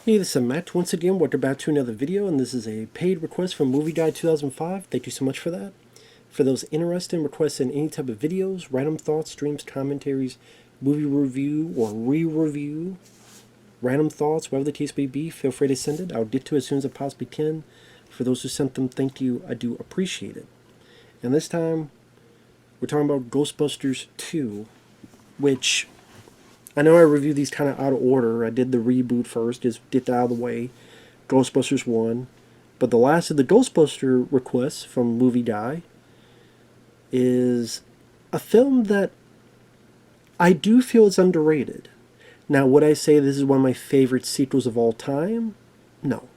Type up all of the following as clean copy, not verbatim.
Hey, this is Matt. Once again, welcome back to another video, and this is a paid request from Movie Guide 2005. Thank you so much for that. For those interested in requesting any type of videos, random thoughts, streams, commentaries, movie review, or re-review, random thoughts, whatever the case may be, feel free to send it. I'll get to it as soon as I possibly can. For those who sent them, thank you. I do appreciate it. And this time, we're talking about Ghostbusters 2, which I know I reviewed these kind of out of order. I did the reboot first, just get that out of the way. Ghostbusters 1. But the last of the Ghostbuster requests from Movie Guy is a film that I do feel is underrated. Now, would I say this is one of my favorite sequels of all time? No.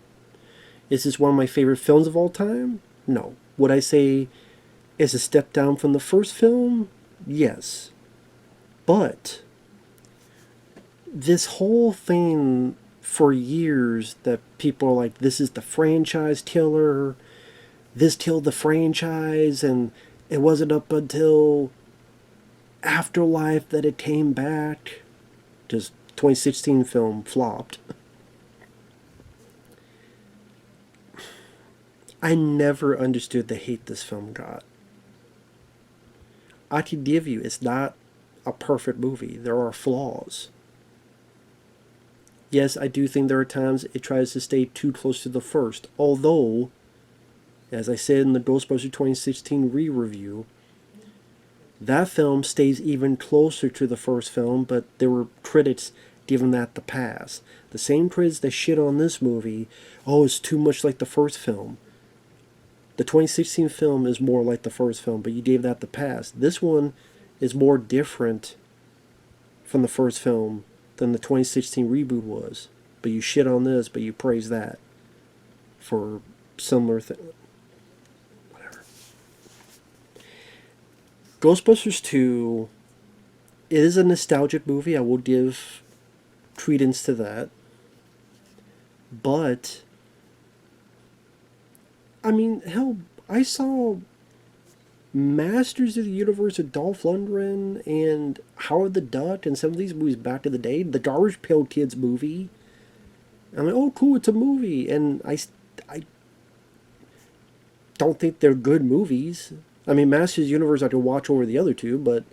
Is this one of my favorite films of all time? No. Would I say it's a step down from the first film? Yes. But this whole thing for years that people are like, this is the franchise killer, this killed the franchise, and it wasn't up until Afterlife that it came back. Just 2016 film flopped. I never understood the hate this film got. I can give you, it's not a perfect movie. There are flaws. Yes, I do think there are times it tries to stay too close to the first. Although, as I said in the Ghostbusters 2016 re-review, that film stays even closer to the first film, but there were critics giving that the pass. The same critics that shit on this movie, oh, it's too much like the first film. The 2016 film is more like the first film, but you gave that the pass. This one is more different from the first film than the 2016 reboot was. But you shit on this, but you praise that for similar thing. Whatever. Ghostbusters 2 is a nostalgic movie. I will give credence to that. But, I mean, hell, I saw Masters of the Universe of Dolph Lundgren and Howard the Duck and some of these movies back in the day. The Garbage Pail Kids movie. I'm like, oh, cool, it's a movie. And I don't think they're good movies. I mean, Masters of the Universe I could watch over the other two, but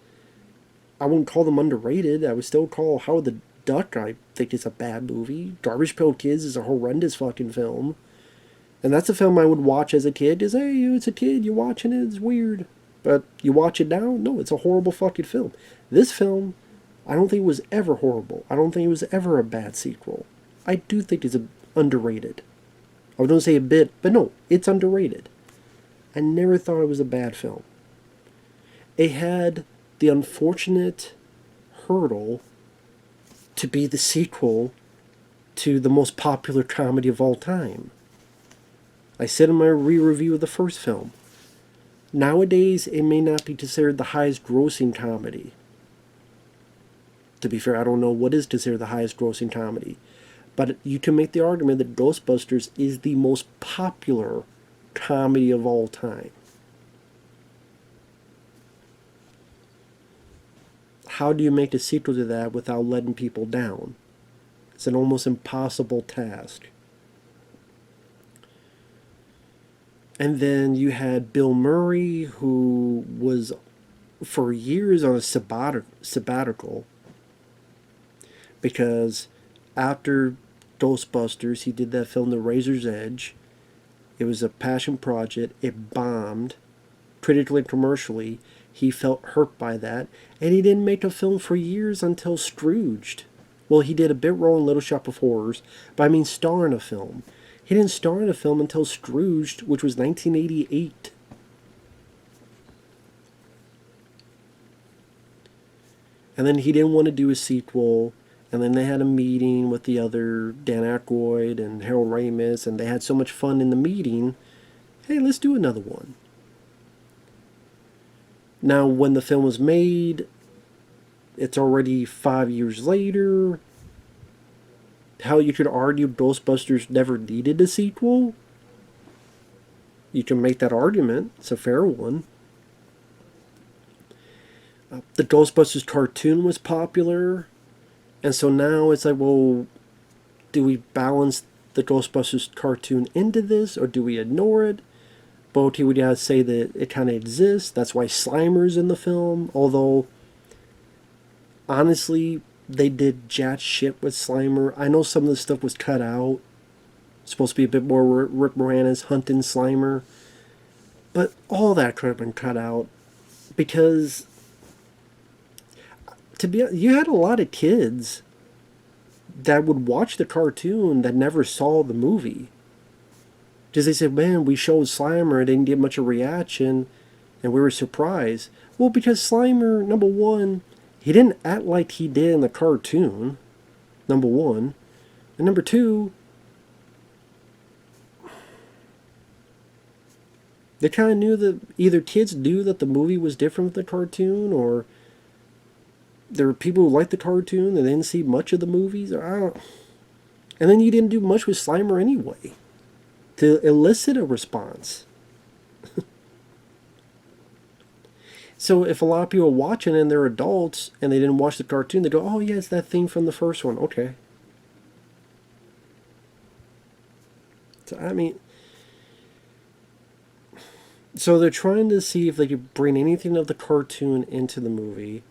I wouldn't call them underrated. I would still call Howard the Duck, I think, is a bad movie. Garbage Pail Kids is a horrendous fucking film. And that's a film I would watch as a kid. Is, hey, it's a kid, you're watching it, it's weird. But you watch it now, no, it's a horrible fucking film. This film, I don't think it was ever horrible. I don't think it was ever a bad sequel. I do think it's underrated. I don't say a bit, but no, it's underrated. I never thought it was a bad film. It had the unfortunate hurdle to be the sequel to the most popular comedy of all time. I said in my re-review of the first film, nowadays it may not be considered the highest grossing comedy. To be fair, I don't know what is considered the highest grossing comedy. But you can make the argument that Ghostbusters is the most popular comedy of all time. How do you make a sequel to that without letting people down? It's an almost impossible task. And then you had Bill Murray, who was for years on a sabbatical, because after Ghostbusters, he did that film The Razor's Edge. It was a passion project. It bombed, critically and commercially. He felt hurt by that, and he didn't make a film for years until Scrooged. Well, he did a bit role in Little Shop of Horrors, but I mean star in a film. He didn't star in a film until Scrooged, which was 1988. And then he didn't want to do a sequel. And then they had a meeting with the other Dan Aykroyd and Harold Ramis, and they had so much fun in the meeting. Hey, let's do another one. Now, when the film was made, it's already 5 years later. How you could argue Ghostbusters never needed a sequel? You can make that argument. It's a fair one. The Ghostbusters cartoon was popular. And so now it's like, well, do we balance the Ghostbusters cartoon into this, or do we ignore it? But would say that it kind of exists. That's why Slimer's in the film. Although, honestly, they did jack shit with Slimer. I know some of the stuff was cut out. It's supposed to be a bit more Rick Moranis hunting Slimer. But all that could have been cut out. Because, you had a lot of kids that would watch the cartoon that never saw the movie. Because they said, man, we showed Slimer, it didn't get much of a reaction, and we were surprised. Well, because Slimer, number one, he didn't act like he did in the cartoon, number one. And number two, they kind of knew that either kids knew that the movie was different from the cartoon, or there were people who liked the cartoon and they didn't see much of the movies. Or I don't. And then you didn't do much with Slimer anyway to elicit a response. So if a lot of people are watching and they're adults and they didn't watch the cartoon, they go, oh yeah, it's that thing from the first one. Okay. So, I mean, so they're trying to see if they could bring anything of the cartoon into the movie.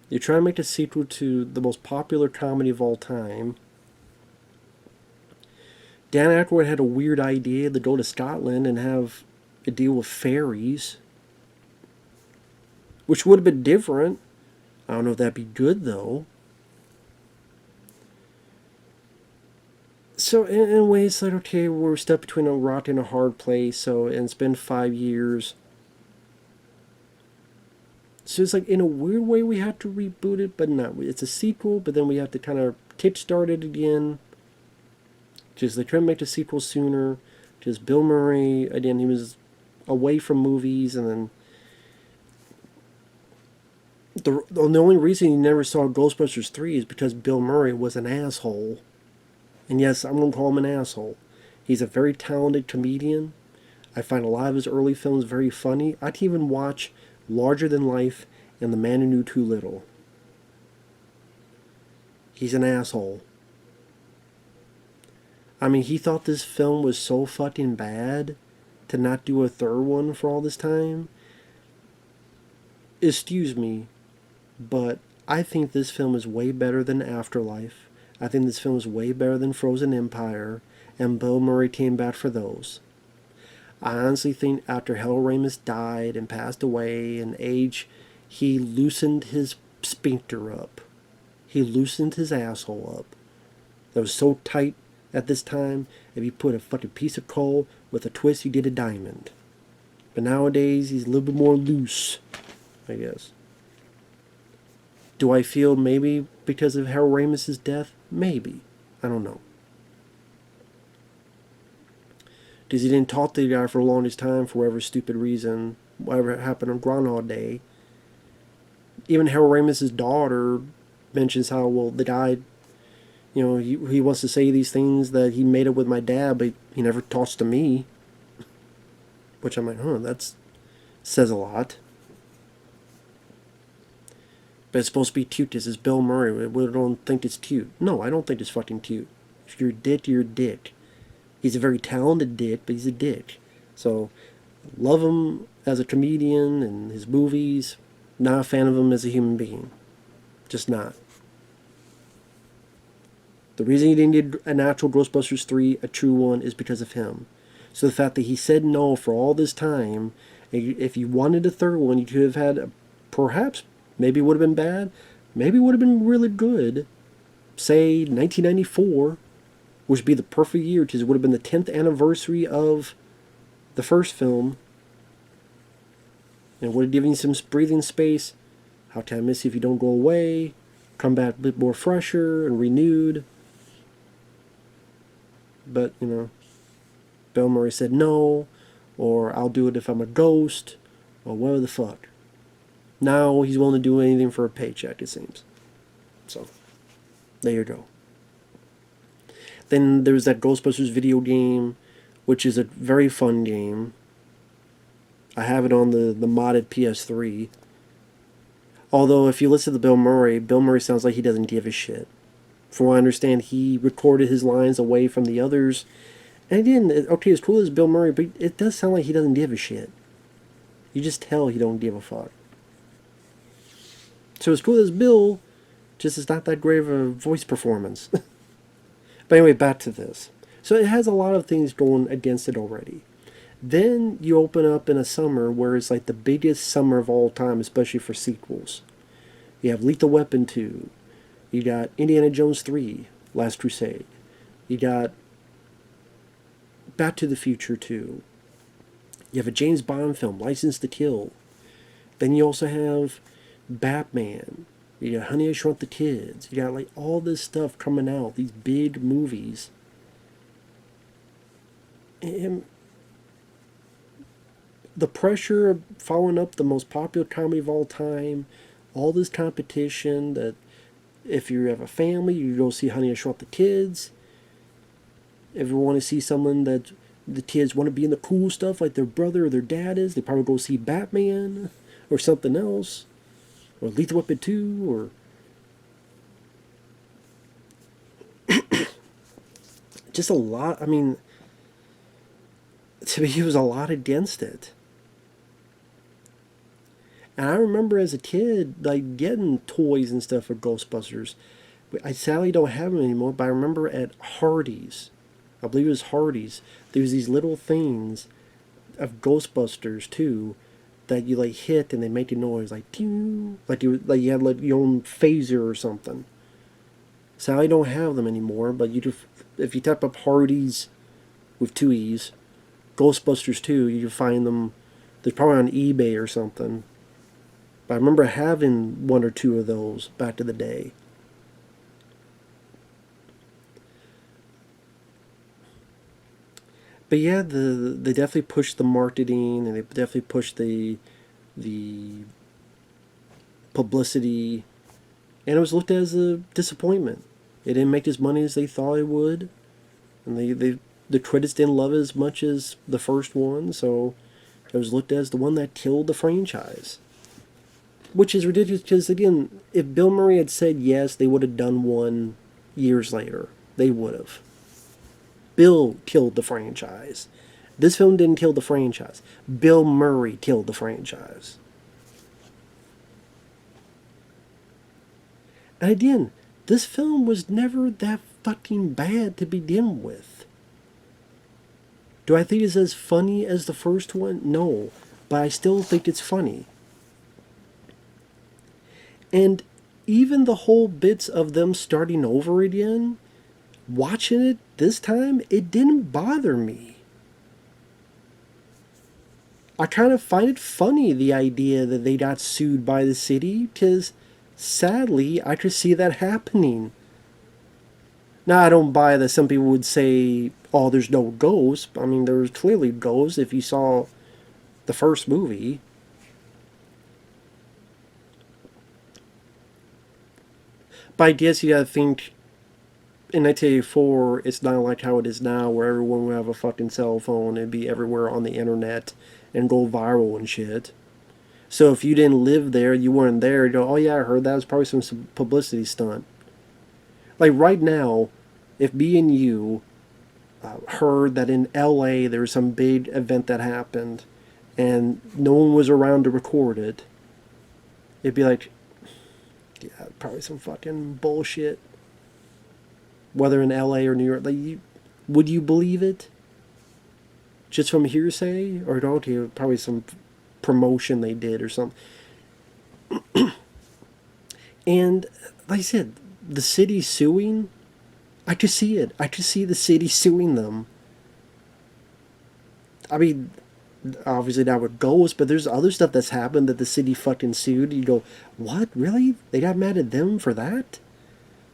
You're trying to make a sequel to the most popular comedy of all time. Dan Aykroyd had a weird idea to go to Scotland and have a deal with fairies, which would have been different. I don't know if that'd be good, though. So, in a way, it's like, okay, we're stuck between a rock and a hard place, so, and it's been 5 years. So it's like, in a weird way, we have to reboot it, but not. It's a sequel, but then we have to kind of kickstart it again. Just they try to make the sequel sooner. Just Bill Murray, again, he was away from movies, and then the only reason you never saw Ghostbusters 3 is because Bill Murray was an asshole. And yes, I'm going to call him an asshole. He's a very talented comedian. I find a lot of his early films very funny. I'd even watch Larger Than Life and The Man Who Knew Too Little. He's an asshole. I mean, he thought this film was so fucking bad to not do a third one for all this time. Excuse me, but I think this film is way better than Afterlife. I think this film is way better than Frozen Empire, and Bill Murray came back for those. I honestly think after Harold Ramis died and passed away in age, he loosened his sphincter up. He loosened his asshole up. That was so tight at this time, if you put a fucking piece of coal with a twist, you get a diamond. But nowadays, he's a little bit more loose, I guess. Do I feel maybe because of Harold Ramis' death? Maybe. I don't know. Because he didn't talk to the guy for the longest time for whatever stupid reason, whatever happened on Groundhog Day. Even Harold Ramis' daughter mentions how, well, the guy, you know, he wants to say these things that he made up with my dad, but he never talks to me. Which I'm like, that says a lot. But it's supposed to be cute. This is Bill Murray. We don't think it's cute. No, I don't think it's fucking cute. If you're a dick, you're a dick. He's a very talented dick, but he's a dick. So, love him as a comedian and his movies. Not a fan of him as a human being. Just not. The reason he didn't get an actual Ghostbusters 3, a true one, is because of him. So the fact that he said no for all this time, if you wanted a third one, you could have had, perhaps, maybe it would have been bad, maybe it would have been really good. Say 1994, which would be the perfect year, because it would have been the 10th anniversary of the first film. And would have given you some breathing space. How can I miss you if you don't go away? Come back a bit more fresher and renewed. But, you know, Bill Murray said no, or I'll do it if I'm a ghost, or whatever the fuck. Now he's willing to do anything for a paycheck, it seems. So, there you go. Then there's that Ghostbusters video game, which is a very fun game. I have it on the modded PS3. Although, if you listen to Bill Murray sounds like he doesn't give a shit. From what I understand, he recorded his lines away from the others. And again, okay, as cool as Bill Murray, but it does sound like he doesn't give a shit. You just tell he don't give a fuck. So as cool as Bill, just is not that great of a voice performance. But anyway, back to this. So it has a lot of things going against it already. Then you open up in a summer where it's like the biggest summer of all time, especially for sequels. You have Lethal Weapon 2. You got Indiana Jones 3, Last Crusade. You got Back to the Future 2. You have a James Bond film, License to Kill. Then you also have Batman. You got Honey, I Shrunk the Kids. You got like all this stuff coming out, these big movies. And the pressure of following up the most popular comedy of all time, all this competition that if you have a family, you go see Honey, I Shrunk the Kids. If you want to see someone that the kids want to be in the cool stuff like their brother or their dad is, they probably go see Batman or something else. Or Lethal Weapon 2 or... just a lot, I mean... To me, it was a lot against it. And I remember as a kid, like, getting toys and stuff for Ghostbusters. I sadly don't have them anymore, but I remember at Hardee's, I believe it was Hardee's, there was these little things of Ghostbusters, too, that you, like, hit and they make a noise, like, ding, like you had, like, your own phaser or something. Sadly, I don't have them anymore, but you just, if you type up Hardee's with 2 E's, Ghostbusters 2, you can find them. They're probably on eBay or something. But I remember having 1 or 2 of those back in the day. But yeah, they definitely pushed the marketing and they definitely pushed the publicity, and it was looked at as a disappointment. It didn't make as money as they thought it would, and the critics didn't love it as much as the first one, so it was looked at as the one that killed the franchise. Which is ridiculous because, again, if Bill Murray had said yes, they would have done one years later. They would have. Bill killed the franchise. This film didn't kill the franchise. Bill Murray killed the franchise. And again, this film was never that fucking bad to begin with. Do I think it's as funny as the first one? No. But I still think it's funny. And even the whole bits of them starting over again, watching it this time, it didn't bother me. I kind of find it funny, the idea that they got sued by the city, because sadly, I could see that happening. Now, I don't buy that some people would say, oh, there's no ghosts. I mean, there was clearly ghosts if you saw the first movie. But I guess you gotta think, in 1984, it's not like how it is now, where everyone would have a fucking cell phone and be everywhere on the internet and go viral and shit. So if you didn't live there, you weren't there, you go, oh yeah, I heard that was probably some publicity stunt. Like right now, if me and you heard that in LA there was some big event that happened and no one was around to record it, it'd be like, yeah, probably some fucking bullshit. Whether in LA or New York, like, would you believe it? Just from hearsay? Or okay, probably some promotion they did or something. And, like I said, the city suing, I could see it. I could see the city suing them. I mean, obviously not with Ghosts, but there's other stuff that's happened that the city fucking sued. You go, what? Really? They got mad at them for that?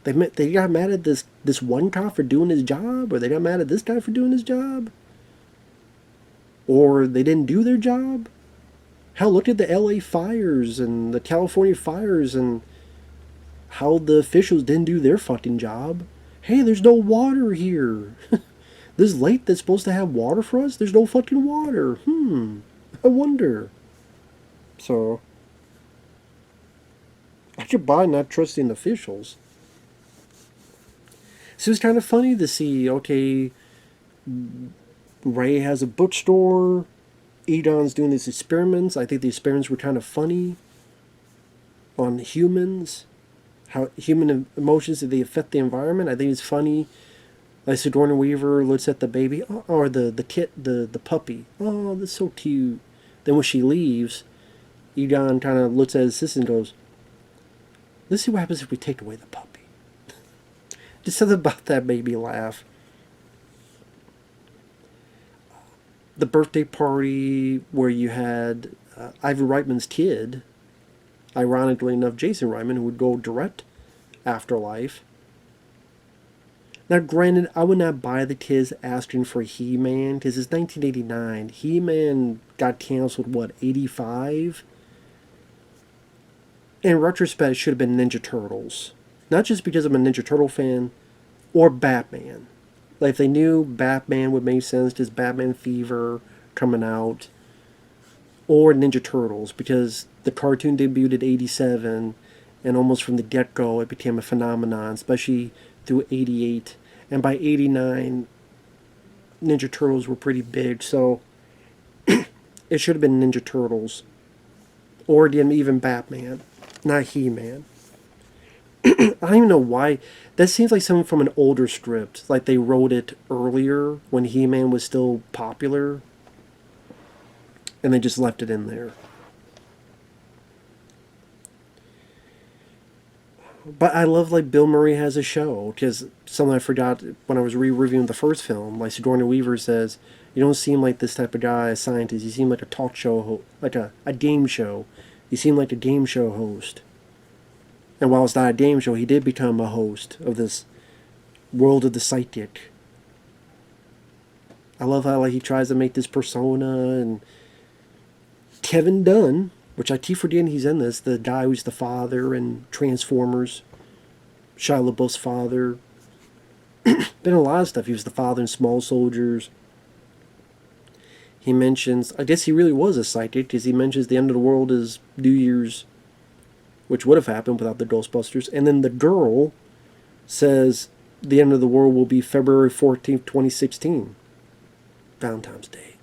They got mad at this one cop for doing his job? Or they got mad at this guy for doing his job? Or they didn't do their job? Hell, look at the LA fires and the California fires and how the officials didn't do their fucking job. Hey, there's no water here. This lake that's supposed to have water for us, there's no fucking water. I wonder. So, I could buy not trusting officials. So it's kind of funny to see, okay, Ray has a bookstore, Edon's doing these experiments. I think the experiments were kind of funny on humans, how human emotions, they affect the environment. I think it's funny. Like Sigourney Weaver looks at the baby, or the puppy. Oh, that's so cute. Then when she leaves, Edon kind of looks at his sister and goes, let's see what happens if we take away the puppy. Just something about that made me laugh. The birthday party where you had Ivan Reitman's kid, ironically enough, Jason Reitman, who would go direct Afterlife. Now, granted, I would not buy the kids asking for He-Man, because it's 1989. He-Man got canceled, what, 85? In retrospect, it should have been Ninja Turtles. Not just because I'm a Ninja Turtle fan, or Batman. Like, if they knew Batman would make sense, just Batman Fever coming out, or Ninja Turtles, because the cartoon debuted at 87, and almost from the get-go it became a phenomenon, especially through 88. And by 89, Ninja Turtles were pretty big, so it should have been Ninja Turtles. Or even Batman, not He-Man. I don't even know why. That seems like something from an older script. Like they wrote it earlier when He-Man was still popular. And they just left it in there. But I love like Bill Murray has a show. Because something I forgot when I was re-reviewing the first film. Like Sigourney Weaver says, you don't seem like this type of guy, a scientist. You seem like a talk show, like a game show. You seem like a game show host. And while it's not a game show, he did become a host of this world of the psychic. I love how like he tries to make this persona, and Kevin Dunn, which I keep forgetting he's in this, the guy who's the father in Transformers, Shia LaBeouf's father. Been in a lot of stuff. He was the father in Small Soldiers. He mentions, I guess he really was a psychic, because he mentions the end of the world is New Year's, which would have happened without the Ghostbusters. And then the girl says the end of the world will be February 14th, 2016. Valentine's Day.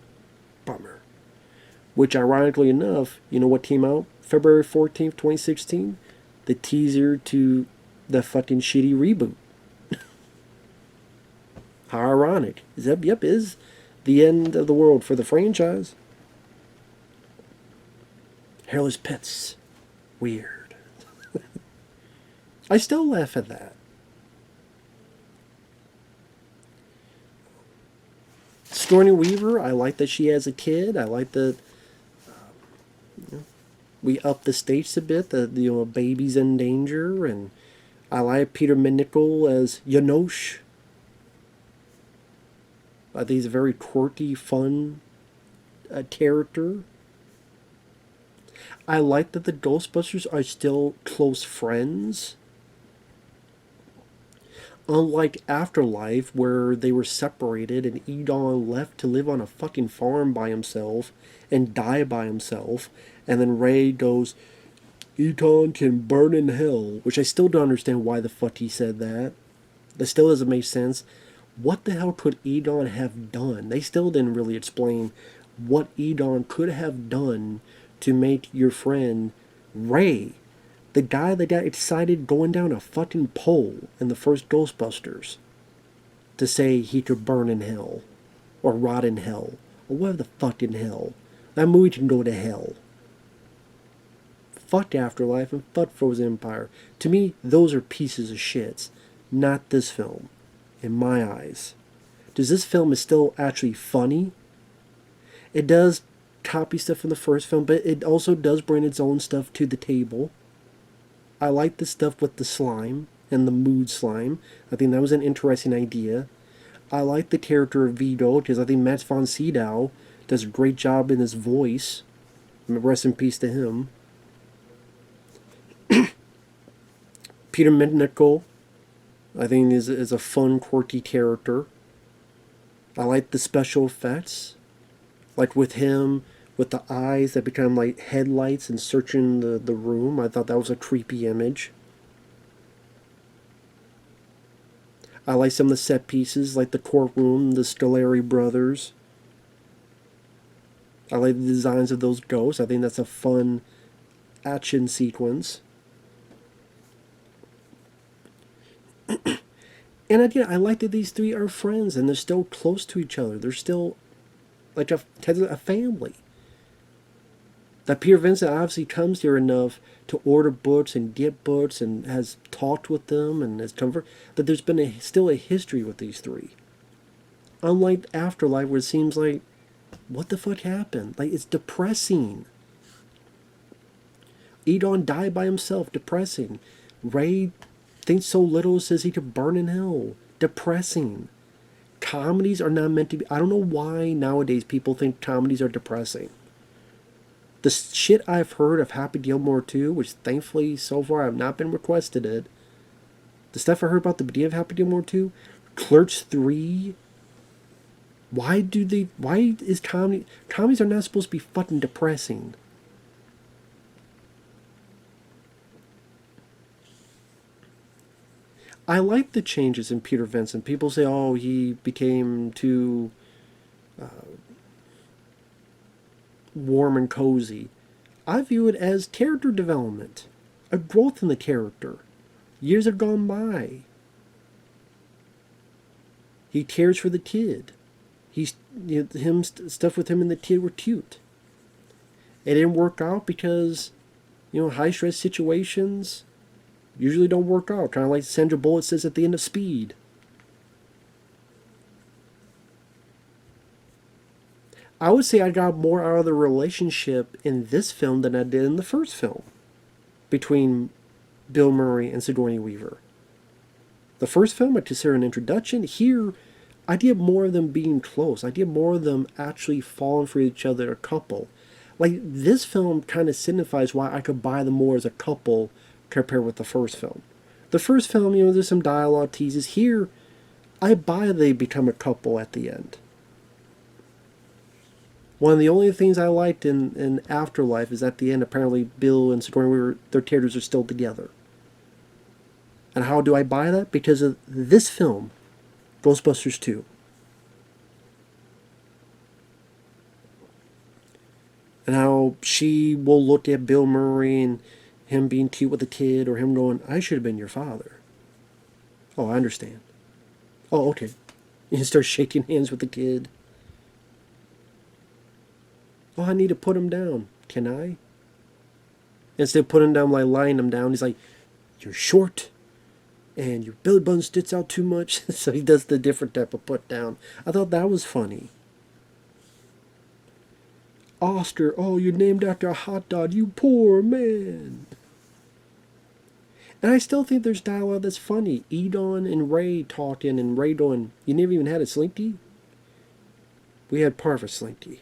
Bummer. Which, ironically enough, you know what came out February 14th, 2016? The teaser to the fucking shitty reboot. How ironic. Yep, is the end of the world for the franchise. Hairless pets. Weird. I still laugh at that. Sigourney Weaver, I like that she has a kid. I like that we up the stakes a bit. That baby's in danger, and I like Peter McNichol as Janosch. I think he's a very quirky, fun character. I like that the Ghostbusters are still close friends. Unlike Afterlife, where they were separated and Edon left to live on a fucking farm by himself and die by himself, and then Ray goes, Edon can burn in hell, which I still don't understand why the fuck he said that. That still doesn't make sense. What the hell could Edon have done? They still didn't really explain what Edon could have done to make your friend Ray, the guy that got excited going down a fucking pole in the first Ghostbusters, to say he could burn in hell, or rot in hell, or whatever the fuck in hell. That movie can go to hell. Fuck Afterlife and fuck Frozen Empire. To me, those are pieces of shits. Not this film, in my eyes. Because this film is still actually funny. It does copy stuff from the first film, but it also does bring its own stuff to the table. I like the stuff with the slime and the mood slime. I think that was an interesting idea. I like the character of Vito, because I think Matt von Sydow does a great job in his voice. Rest in peace to him. Peter McNichol, I think, is a fun, quirky character. I like the special effects. Like with him, with the eyes that become like headlights and searching the room. I thought that was a creepy image. I like some of the set pieces, like the courtroom, the Scoleri brothers. I like the designs of those ghosts. I think that's a fun action sequence. And again, I like that these three are friends and they're still close to each other. They're still like a family. That Peter Vincent obviously comes here enough to order books and get books and has talked with them and has comfort that there's been still a history with these three. Unlike Afterlife, where it seems like, what the fuck happened? Like, it's depressing. Edon died by himself, depressing. Ray thinks so little, says he could burn in hell, depressing. Comedies are not meant to be. I don't know why nowadays people think comedies are depressing. The shit I've heard of Happy Gilmore 2, which thankfully so far I've not been requested it. The stuff I heard about the beginning of Happy Gilmore 2, Clerks 3. Why is comedies are not supposed to be fucking depressing. I like the changes in Peter Vincent. People say, oh, he became too warm and cozy. I view it as character development, a growth in the character. Years have gone by. He cares for the kid. Stuff with him and the kid were cute. It didn't work out because, high stress situations usually don't work out. Kind of like Sandra Bullock says at the end of Speed. I would say I got more out of the relationship in this film than I did in the first film between Bill Murray and Sigourney Weaver. The first film I consider an introduction. Here, I get more of them being close. I get more of them actually falling for each other, a couple. Like, this film kind of signifies why I could buy them more as a couple compared with the first film. The first film, there's some dialogue teases. Here, I buy they become a couple at the end. One of the only things I liked in Afterlife is at the end, apparently Bill and Sigourney Weaver, their characters are still together. And how do I buy that? Because of this film, Ghostbusters 2. And how she will look at Bill Murray and him being cute with a kid, or him going, I should have been your father. Oh, I understand. Oh, okay. You start shaking hands with the kid. Oh, I need to put him down. Can I? Instead of putting him down, like lying him down, he's like, you're short. And your belly button sticks out too much. So he does the different type of put down. I thought that was funny. Oscar, oh, you're named after a hot dog, you poor man. And I still think there's dialogue that's funny. Edon and Ray talking, and Ray going, you never even had a slinky? We had part of a slinky,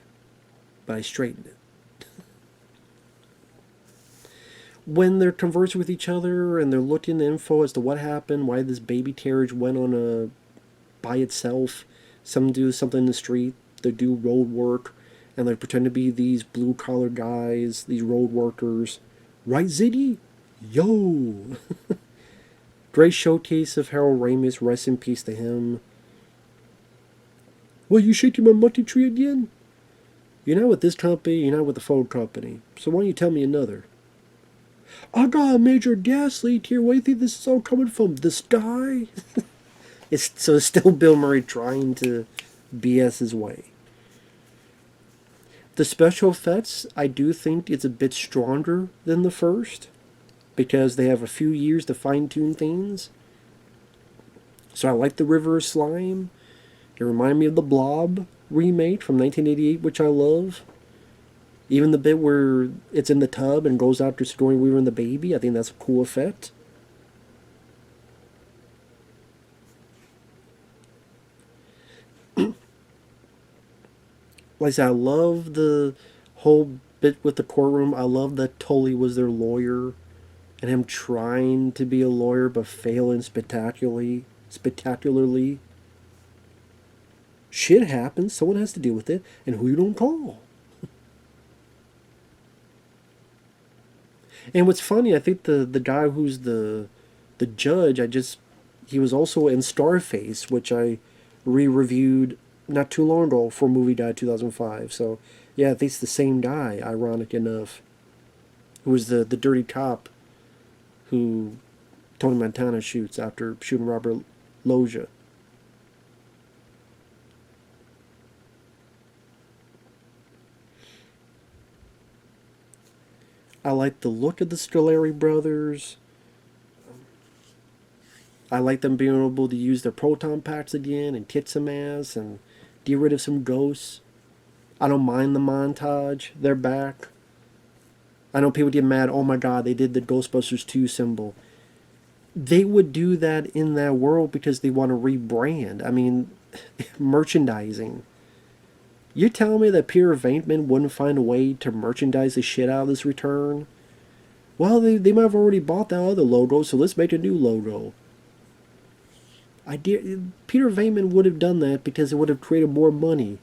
but I straightened it. When they're conversing with each other and they're looking at info as to what happened, why this baby carriage went on by itself, some do something in the street, they do road work, and they pretend to be these blue-collar guys, these road workers. Right, Ziggy? Yo! Great showcase of Harold Ramis, rest in peace to him. Well, you shaking my monkey tree again? You're not with this company, you're not with the phone company, so why don't you tell me another? I got a major gas leak here. What do you think this is all coming from? The sky? It's still Bill Murray trying to BS his way. The special effects, I do think it's a bit stronger than the first, because they have a few years to fine-tune things. So I like the River of Slime. It reminded me of the Blob remake from 1988, which I love. Even the bit where it's in the tub and goes after Sigourney Weaver and the baby, I think that's a cool effect. Like I said, I love the whole bit with the courtroom. I love that Tully was their lawyer, and him trying to be a lawyer but failing spectacularly. Shit happens. Someone has to deal with it, and who you don't call. And what's funny, I think the guy who's the judge, he was also in Starface, which I re-reviewed not too long ago for Movie Died 2005. So, yeah, I think it's the same guy, ironic enough, who was the dirty cop who Tony Montana shoots after shooting Robert Loggia. I like the look of the Scoleri brothers. I like them being able to use their proton packs again and kick some ass and get rid of some ghosts. I don't mind the montage. They're back. I know people get mad, oh my god, they did the Ghostbusters 2 symbol. They would do that in that world because they want to rebrand. I mean, merchandising. You're telling me that Peter Venkman wouldn't find a way to merchandise the shit out of this return? Well, they might have already bought that other logo, so let's make a new logo. Peter Venkman would have done that because it would have created more money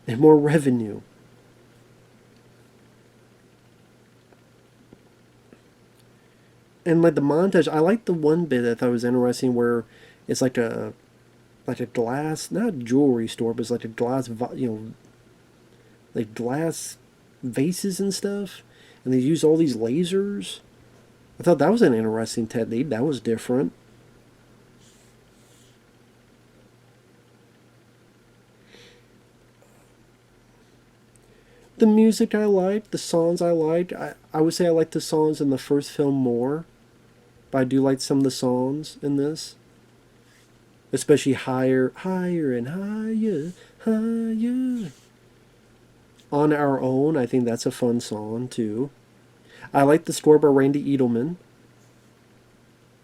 and more revenue. And like the montage, I like the one bit that I thought was interesting where it's like a glass, not jewelry store, but it's like a glass, like glass vases and stuff, and they use all these lasers. I thought that was an interesting technique. That was different. The music I liked, the songs I liked. I would say I liked the songs in the first film more, but I do like some of the songs in this. Especially higher, higher and higher, higher. On Our Own, I think that's a fun song too. I like the score by Randy Edelman.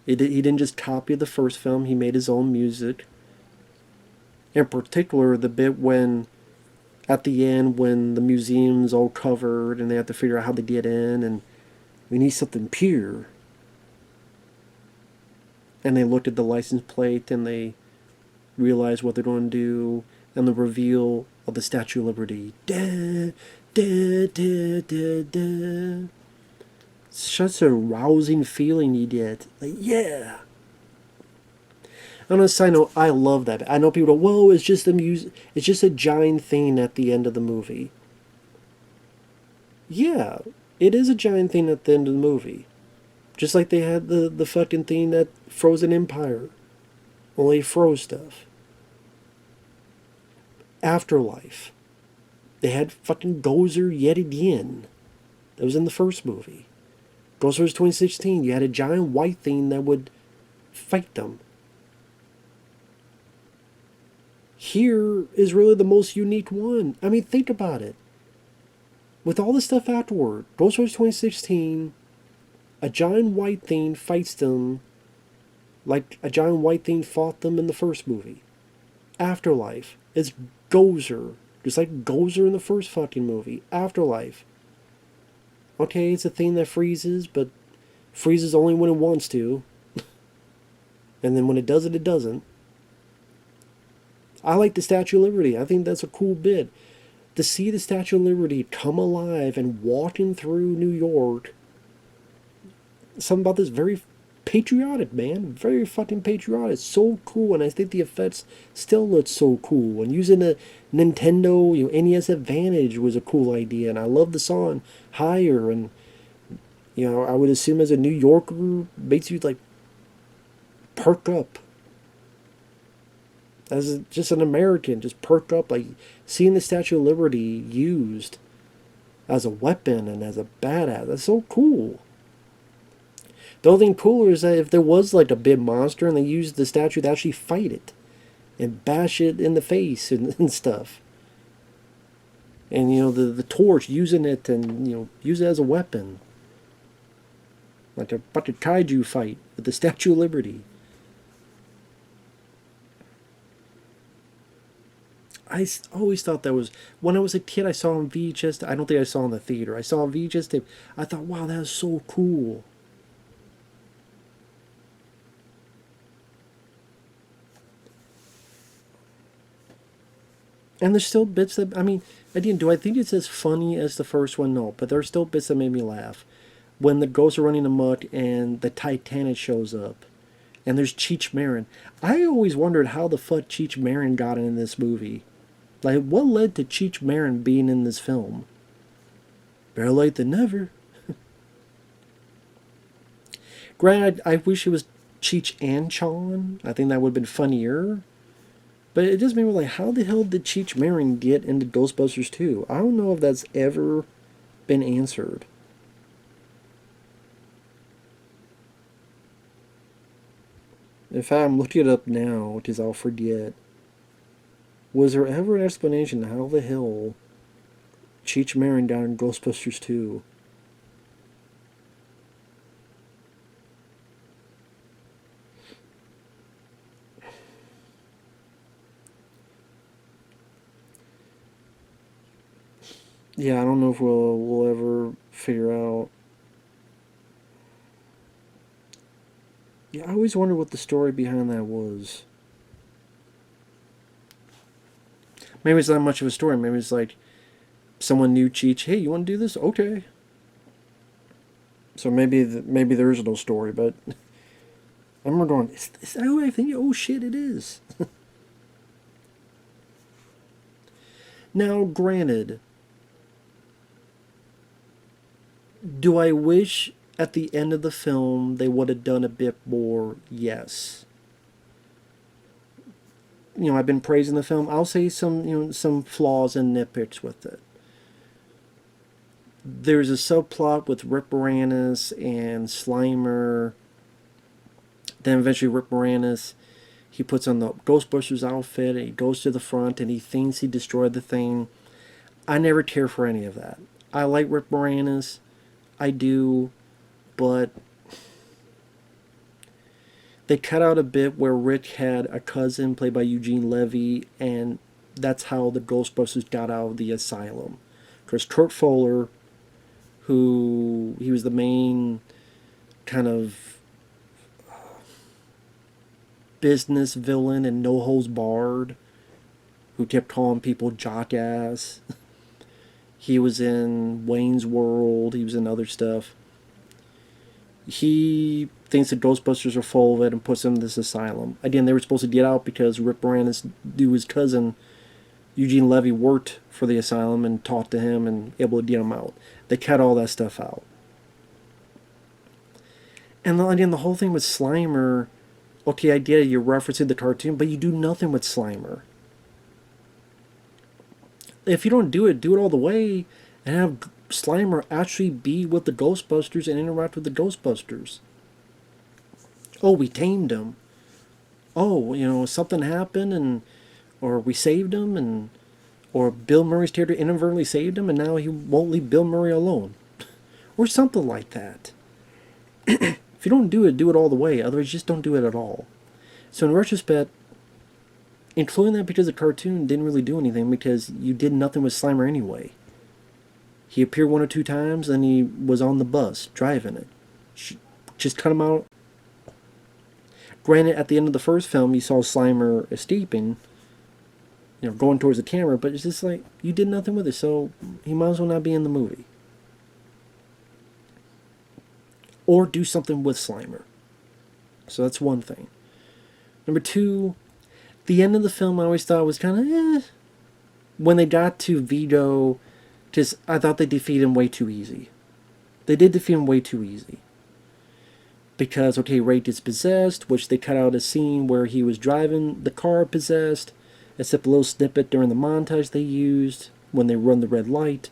He didn't just copy the first film, he made his own music. In particular, the bit when, at the end, when the museum's all covered and they have to figure out how to get in, and we need something pure. And they look at the license plate and they realize what they're going to do, and the reveal of the Statue of Liberty. Da, da, da, da, da. Such a rousing feeling you get. Like, yeah. On a side note, I love that. I know people go, whoa, it's just it's just a giant thing at the end of the movie. Yeah, it is a giant thing at the end of the movie. Just like they had the fucking thing that Frozen Empire. Only froze stuff. Afterlife. They had fucking Gozer yet again. That was in the first movie. Ghostbusters 2016, you had a giant white thing that would fight them. Here is really the most unique one. I mean, think about it. With all the stuff afterward, Ghostbusters 2016, a giant white thing fights them like a giant white thing fought them in the first movie. Afterlife, it's Gozer, just like Gozer in the first fucking movie. Afterlife. Okay, it's a thing that freezes, but freezes only when it wants to. And then when it does it, it doesn't. I like the Statue of Liberty. I think that's a cool bit. To see the Statue of Liberty come alive and walking through New York. Something about this very patriotic, man. Very fucking patriotic. It's so cool, and I think the effects still look so cool. And using a Nintendo, NES Advantage was a cool idea, and I love the song Higher. And I would assume as a New Yorker, makes you like perk up. As just an American, just perk up, like seeing the Statue of Liberty used as a weapon and as a badass. That's so cool. The only thing cooler is that if there was like a big monster and they used the statue to actually fight it and bash it in the face and stuff. And the torch, using it and use it as a weapon. Like a fucking kaiju fight with the Statue of Liberty. I always thought that was, when I was a kid, I saw on VHS. I don't think I saw in the theater. I saw on VHS tape. I thought, wow, that is so cool. And there's still bits that, I mean, again, do I think it's as funny as the first one? No, but there are still bits that made me laugh. When the ghosts are running amok and the Titanic shows up, And there's Cheech Marin. I always wondered how the fuck Cheech Marin got in this movie. Like, what led to Cheech Marin being in this film? Better late than never. Granted, I wish it was Cheech and Chong. I think that would have been funnier. But it just made me like, how the hell did Cheech Marin get into Ghostbusters 2? I don't know if that's ever been answered. In fact, I'm looking it up now because I'll forget. Was there ever an explanation how the hell Cheech Marin down in Ghostbusters 2? Yeah, I don't know if we'll ever figure out. Yeah, I always wonder what the story behind that was. Maybe it's not much of a story. Maybe it's like someone knew Cheech. Hey, you want to do this? Okay. So maybe there is no story, but I remember going, is that who I think? Oh shit, it is. Now, granted, do I wish at the end of the film they would have done a bit more? Yes. You know, I've been praising the film. I'll say some flaws and nitpicks with it. There's a subplot with Rick Moranis and Slimer. Then eventually Rick Moranis, he puts on the Ghostbusters outfit and he goes to the front and he thinks he destroyed the thing. I never care for any of that. I like Rick Moranis. I do. But they cut out a bit where Rick had a cousin played by Eugene Levy, and that's how the Ghostbusters got out of the asylum. Because Kurt Fuller, who he was the main kind of business villain and No Holds Barred, who kept calling people jockass. He was in Wayne's World. He was in other stuff. He thinks the Ghostbusters are full of it and puts them in this asylum. Again, they were supposed to get out because Rick Moranis, his cousin, Eugene Levy, worked for the asylum and talked to him and able to get him out. They cut all that stuff out. And again, the whole thing with Slimer, okay, I get it, you're referencing the cartoon, but you do nothing with Slimer. If you don't do it all the way and have Slimer actually be with the Ghostbusters and interact with the Ghostbusters. Oh, we tamed him. Oh, something happened and or we saved him and or Bill Murray's character inadvertently saved him and now he won't leave Bill Murray alone. Or something like that. If you don't do it all the way. Otherwise, just don't do it at all. So in retrospect, including that because the cartoon didn't really do anything because you did nothing with Slimer anyway. He appeared 1 or 2 times, and he was on the bus, driving it. Just cut him out. Granted, at the end of the first film, you saw Slimer escaping, going towards the camera, but it's just like, you did nothing with it, so he might as well not be in the movie. Or do something with Slimer. So that's one thing. Number 2, the end of the film I always thought was kind of when they got to Vito, because I thought they defeated him way too easy. They did defeat him way too easy. Because, okay, Ray gets possessed, which they cut out a scene where he was driving the car possessed, except a little snippet during the montage they used when they run the red light.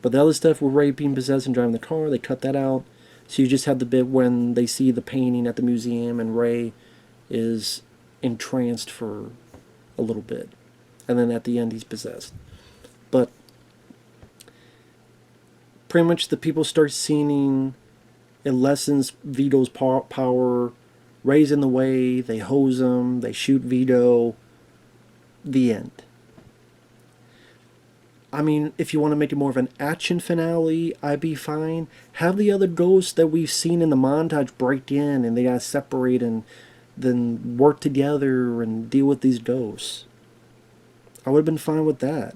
But the other stuff with Ray being possessed and driving the car, they cut that out. So you just have the bit when they see the painting at the museum and Ray is entranced for a little bit. And then at the end he's possessed. But pretty much the people start seeing it lessens Vito's power. Ray's in the way, they hose him, they shoot Vito. The end. I mean, if you want to make it more of an action finale, I'd be fine. Have the other ghosts that we've seen in the montage break in and they gotta separate and then work together and deal with these ghosts. I would have been fine with that.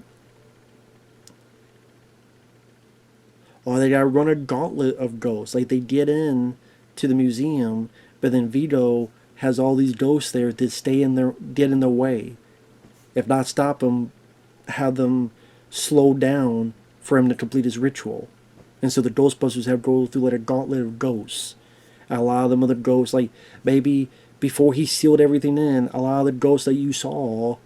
Or they gotta run a gauntlet of ghosts. Like they get in to the museum, But then Vito has all these ghosts there that stay in their get in their way. If not stop him, have them slow down for him to complete his ritual. And so the Ghostbusters have to go through like a gauntlet of ghosts. A lot of them other ghosts, like maybe before he sealed everything in, a lot of the ghosts that you saw,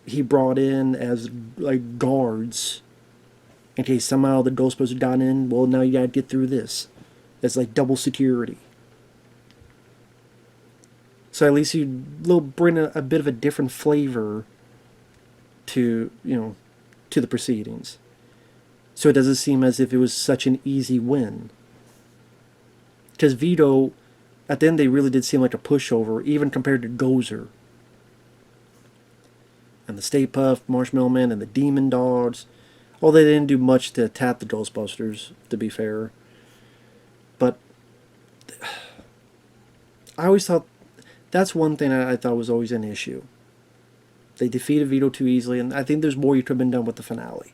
he brought in as like guards in case somehow the Ghostbusters got in. Well, now you gotta get through this. It's like double security. So at least you bring a bit of a different flavor to to the proceedings. So it doesn't seem as if it was such an easy win. Because Vito, at the end, they really did seem like a pushover, even compared to Gozer. And the Stay Puft, Marshmallow Man, and the Demon Dogs. Well, they didn't do much to attack the Ghostbusters, to be fair. But I always thought that's one thing I thought was always an issue. They defeated Vito too easily, and I think there's more you could have been done with the finale.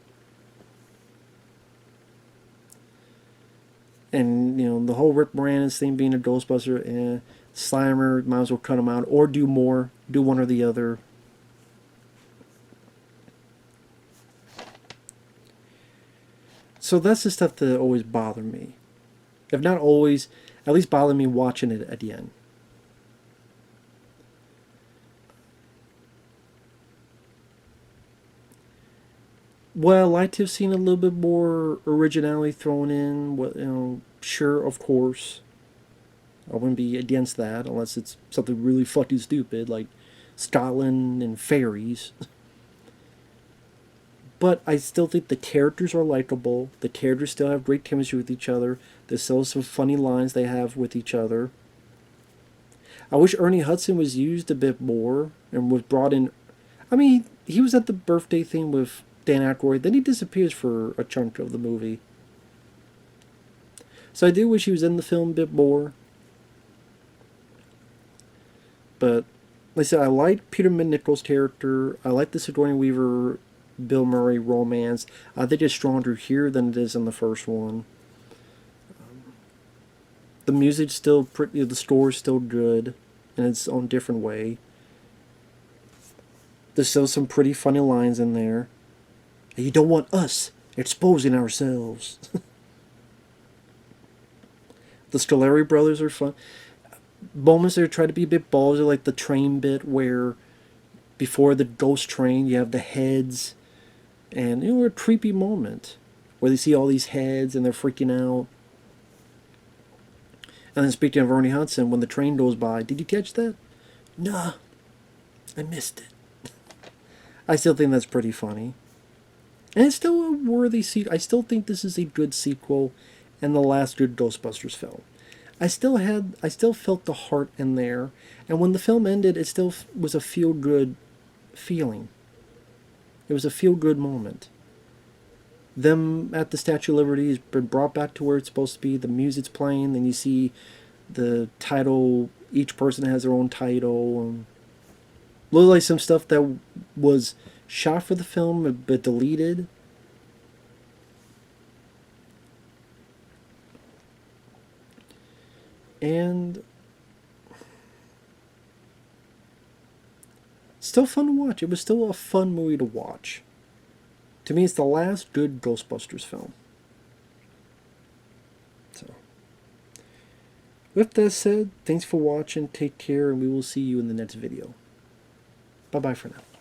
And, the whole Rick Moranis thing being a Ghostbuster, Slimer, might as well cut him out, or do more, do one or the other. So that's the stuff that always bothered me. If not always, at least bothered me watching it at the end. Well, I'd like to have seen a little bit more originality thrown in. Sure, of course. I wouldn't be against that unless it's something really fucking stupid like Scotland and fairies. But I still think the characters are likable. The characters still have great chemistry with each other. There's still some funny lines they have with each other. I wish Ernie Hudson was used a bit more and was brought in. I mean, he was at the birthday thing with Dan Aykroyd. Then he disappears for a chunk of the movie. So I do wish he was in the film a bit more. But, like I said, I like Peter McNichol's character. I like the Sigourney Weaver, Bill Murray romance. I think it's stronger here than it is in the first one. The music's still pretty, the score's still good in its own different way. There's still some pretty funny lines in there. You don't want us exposing ourselves. The Scoleri brothers are fun. Moments that try to be a bit ballsy, like the train bit where before the ghost train you have the heads, and a creepy moment where they see all these heads and they're freaking out. And then speaking of Ernie Hudson, when the train goes by, did you catch that? Nah, I missed it. I still think that's pretty funny. And it's still a worthy sequel. I still think this is a good sequel and the last good Ghostbusters film. I still felt the heart in there. And when the film ended, it still was a feel-good feeling. It was a feel-good moment. Them at the Statue of Liberty has been brought back to where it's supposed to be. The music's playing. Then you see the title. Each person has their own title. Looks like some stuff that was shot for the film but deleted. And still fun to watch. It was still a fun movie to watch. To me, it's the last good Ghostbusters film. So, with that said, thanks for watching, take care, and we will see you in the next video. Bye-bye for now.